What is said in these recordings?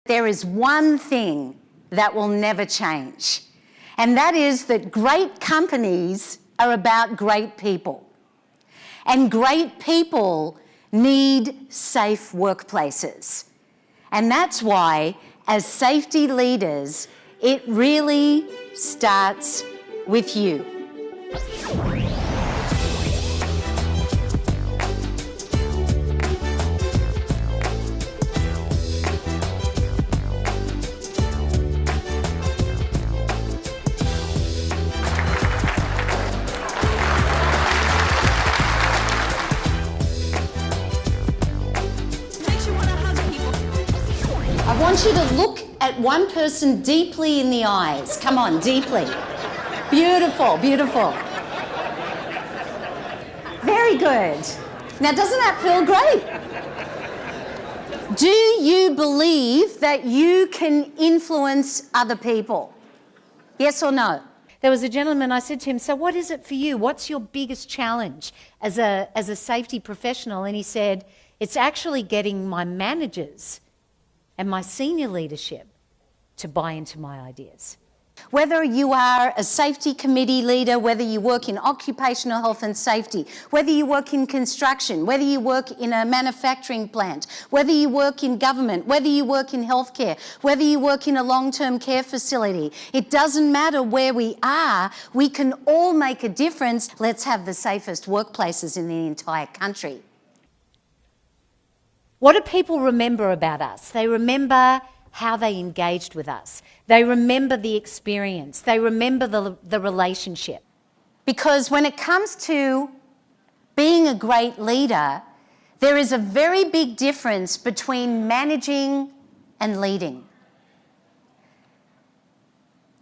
there is one thing that will never change, and that is that great companies are about great people. And great people need safe workplaces. And that's why, as safety leaders, it really starts with you. I want you to look at one person deeply in the eyes. Come on, deeply. Beautiful, beautiful. Very good. Now, doesn't that feel great? Do you believe that you can influence other people? Yes or no? There was a gentleman, I said to him, so what is it for you? What's your biggest challenge as a safety professional? And he said, it's actually getting my managers and my senior leadership to buy into my ideas. Whether you are a safety committee leader, whether you work in occupational health and safety, whether you work in construction, whether you work in a manufacturing plant, whether you work in government, whether you work in healthcare, whether you work in a long-term care facility, it doesn't matter where we are, we can all make a difference. Let's have the safest workplaces in the entire country. What do people remember about us? They remember how they engaged with us. They remember the experience. They remember the relationship. Because when it comes to being a great leader, there is a very big difference between managing and leading.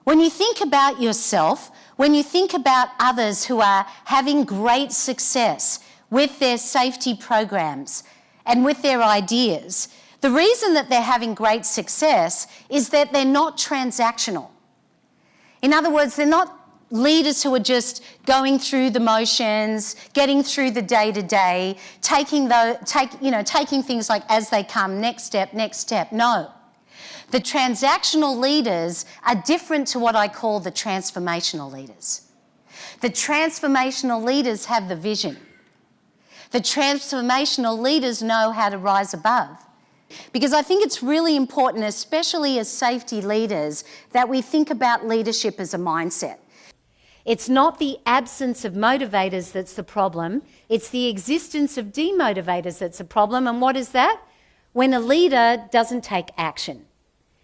When you think about yourself, when you think about others who are having great success with their safety programs and with their ideas, the reason that they're having great success is that they're not transactional. In other words, they're not leaders who are just going through the motions, getting through the day-to-day, taking things like as they come, next step, next step. No. The transactional leaders are different to what I call the transformational leaders. The transformational leaders have the vision. The transformational leaders know how to rise above. Because I think it's really important, especially as safety leaders, that we think about leadership as a mindset. It's not the absence of motivators that's the problem, it's the existence of demotivators that's the problem. And what is that? When a leader doesn't take action,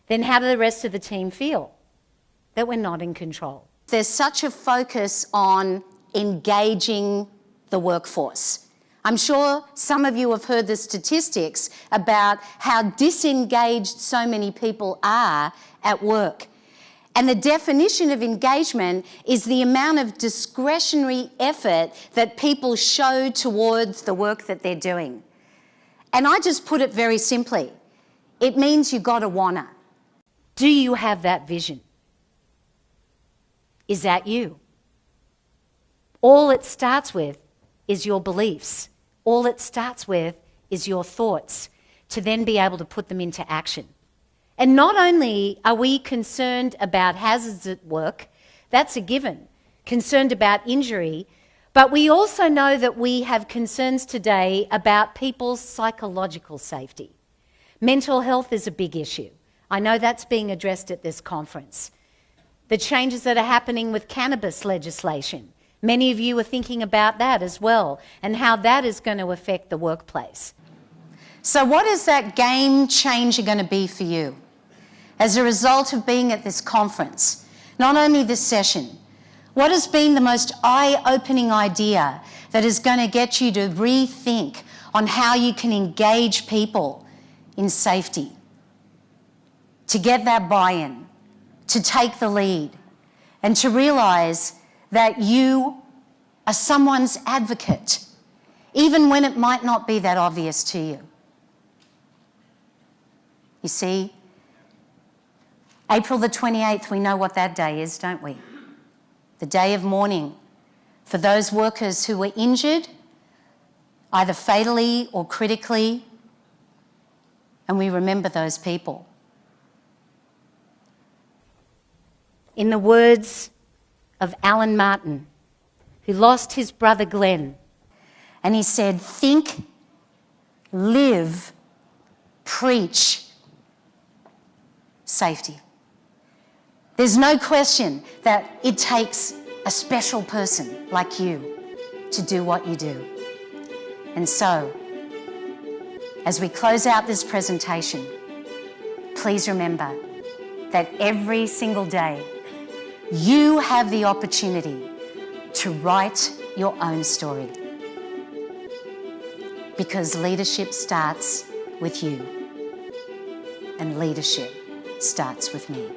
then how do the rest of the team feel? That we're not in control. There's such a focus on engaging the workforce. I'm sure some of you have heard the statistics about how disengaged so many people are at work. And the definition of engagement is the amount of discretionary effort that people show towards the work that they're doing. And I just put it very simply. It means you gotta wanna. Do you have that vision? Is that you? All it starts with is your beliefs. All it starts with is your thoughts, to then be able to put them into action. And not only are we concerned about hazards at work, that's a given, concerned about injury, but we also know that we have concerns today about people's psychological safety. Mental health is a big issue. I know that's being addressed at this conference. The changes that are happening with cannabis legislation. Many of you are thinking about that as well, and how that is going to affect the workplace. So what is that game changer going to be for you as a result of being at this conference? Not only this session, what has been the most eye-opening idea that is going to get you to rethink on how you can engage people in safety, to get that buy-in, to take the lead, and to realise that you are someone's advocate, even when it might not be that obvious to you. You see, April the 28th, we know what that day is, don't we? The day of mourning for those workers who were injured, either fatally or critically, and we remember those people. in the words of Alan Martin, who lost his brother Glenn. And he said, think, live, preach safety. There's no question that it takes a special person like you to do what you do. And so, as we close out this presentation, please remember that every single day you have the opportunity to write your own story. Because leadership starts with you, and leadership starts with me.